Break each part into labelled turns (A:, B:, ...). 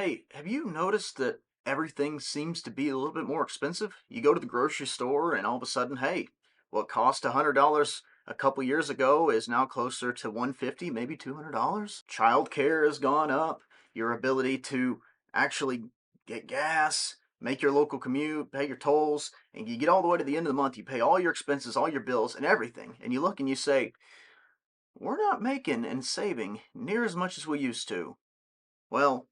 A: Hey, have you noticed that everything seems to be a little bit more expensive? You go to the grocery store and all of a sudden, hey, what cost $100 a couple years ago is now closer to 150, maybe $200. Childcare has gone up. Your ability to actually get gas, make your local commute, pay your tolls, and you get all the way to the end of the month, you pay all your expenses, all your bills, and everything. And you look and you say, we're not making and saving near as much as we used to. Well,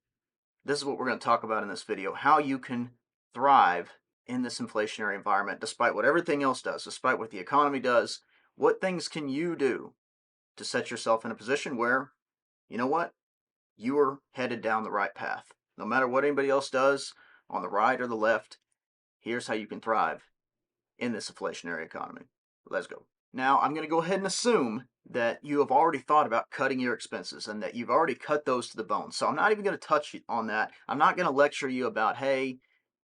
A: this is what we're going to talk about in this video, how you can thrive in this inflationary environment despite what everything else does, despite what the economy does. What things can you do to set yourself in a position where, you know what, you are headed down the right path? No matter what anybody else does on the right or the left, here's how you can thrive in this inflationary economy. Let's go. Now, I'm going to go ahead and assume that you have already thought about cutting your expenses and that you've already cut those to the bone. So I'm not even going to touch on that. I'm not going to lecture you about, hey,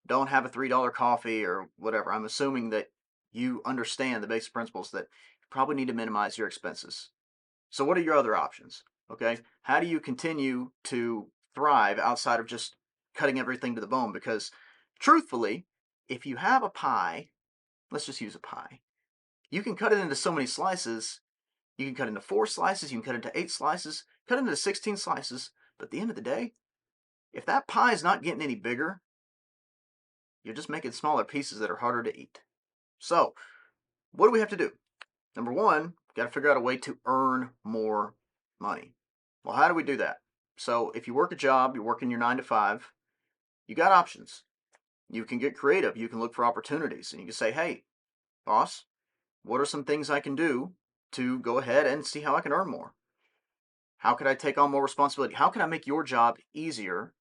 A: don't have a $3 coffee or whatever. I'm assuming that you understand the basic principles that you probably need to minimize your expenses. So what are your other options? Okay? How do you continue to thrive outside of just cutting everything to the bone? Because truthfully, if you have a pie, let's just use a pie. You can cut it into so many slices. You can cut into 4 slices, you can cut into 8 slices, cut into 16 slices. But at the end of the day, if that pie is not getting any bigger, you're just making smaller pieces that are harder to eat. So, what do we have to do? Number one, got to figure out a way to earn more money. Well, how do we do that? So, if you work a job, you're working your 9 to 5, you got options. You can get creative. You can look for opportunities and you can say, hey, boss, what are some things I can do to go ahead and see how I can earn more? How could I take on more responsibility? How can I make your job easier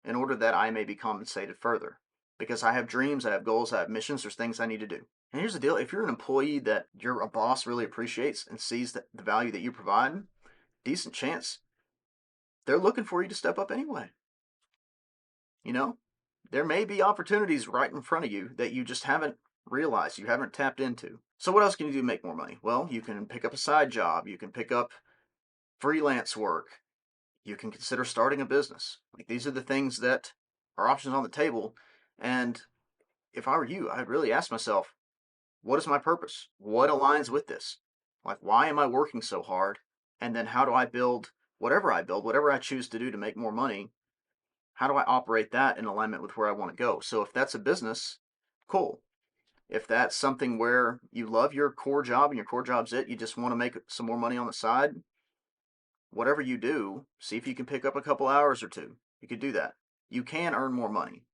A: in order that I may be compensated further? Because I have dreams, I have goals, I have missions, there's things I need to do. And here's the deal, if you're an employee that your boss really appreciates and sees the value that you provide, decent chance they're looking for you to step up anyway. You know, there may be opportunities right in front of you that you just haven't realized, you haven't tapped into. So what else can you do to make more money? Well, you can pick up a side job, you can pick up freelance work, you can consider starting a business. Like these are the things that are options on the table. And if I were you, I'd really ask myself, what is my purpose? What aligns with this? Like, why am I working so hard? And then how do I build, whatever I choose to do to make more money? How do I operate that in alignment with where I want to go? So if that's a business, cool. If that's something where you love your core job and your core job's it, you just want to make some more money on the side, whatever you do, see if you can pick up a couple hours or two. You could do that. You can earn more money.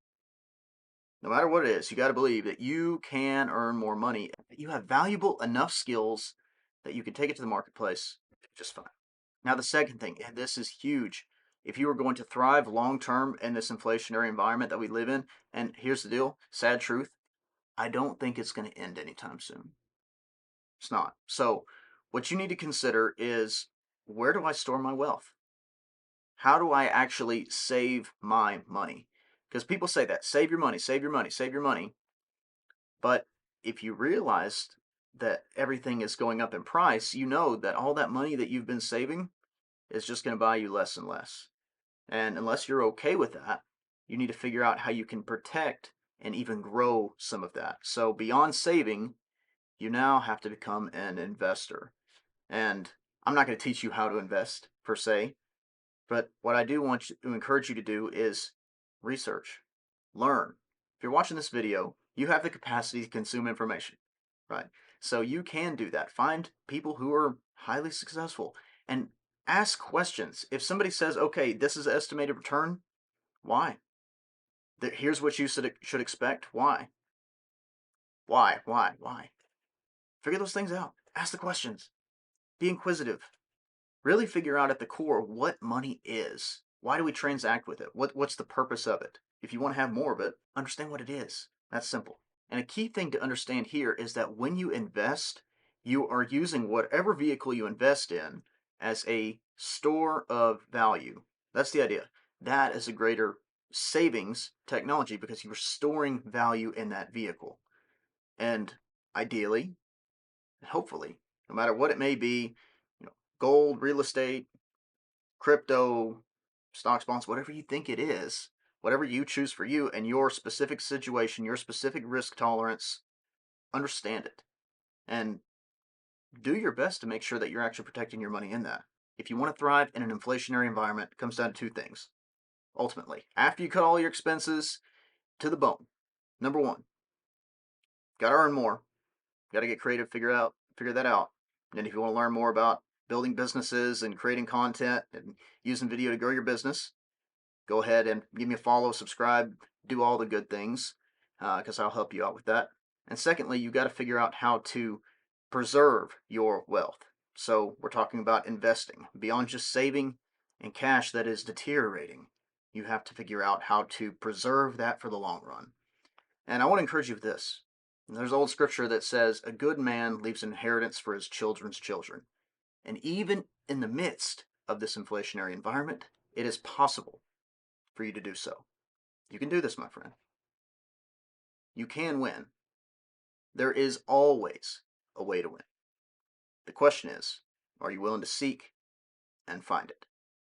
A: No matter what it is, you got to believe that you can earn more money. You have valuable enough skills that you can take it to the marketplace just fine. Now, the second thing, and this is huge, if you are going to thrive long term in this inflationary environment that we live in, and here's the deal, sad truth, I don't think it's going to end anytime soon. It's not. So, what you need to consider is, where do I store my wealth? How do I actually save my money? Because people say that, save your money, save your money, save your money. But if you realized that everything is going up in price, you know that all that money that you've been saving is just going to buy you less and less. And unless you're okay with that, you need to figure out how you can protect and even grow some of that. So beyond saving, you now have to become an investor. And I'm not going to teach you how to invest per se, but what I do want to encourage you to do is research, learn. If you're watching this video, you have the capacity to consume information, right? So you can do that. Find people who are highly successful and ask questions. If somebody says, okay, this is estimated return, why? Here's what you should expect. Why? Why? Why? Why? Figure those things out. Ask the questions. Be inquisitive. Really figure out at the core what money is. Why do we transact with it? What's the purpose of it? If you want to have more of it, understand what it is. That's simple. And a key thing to understand here is that when you invest, you are using whatever vehicle you invest in as a store of value. That's the idea. That is a greater savings technology because you're storing value in that vehicle. And ideally, hopefully, no matter what it may be, gold, real estate, crypto, stocks, bonds, whatever you think it is, whatever you choose for you and your specific situation, your specific risk tolerance, understand it and do your best to make sure that you're actually protecting your money in that. If you want to thrive in an inflationary environment, it comes down to two things. Ultimately, after you cut all your expenses to the bone, number one, got to earn more. Got to get creative, figure that out. And if you want to learn more about building businesses and creating content and using video to grow your business, go ahead and give me a follow, subscribe, do all the good things, because I'll help you out with that. And secondly, you got to figure out how to preserve your wealth. So we're talking about investing beyond just saving and cash that is deteriorating. You have to figure out how to preserve that for the long run. And I want to encourage you with this. There's old scripture that says, a good man leaves inheritance for his children's children. And even in the midst of this inflationary environment, it is possible for you to do so. You can do this, my friend. You can win. There is always a way to win. The question is, are you willing to seek and find it?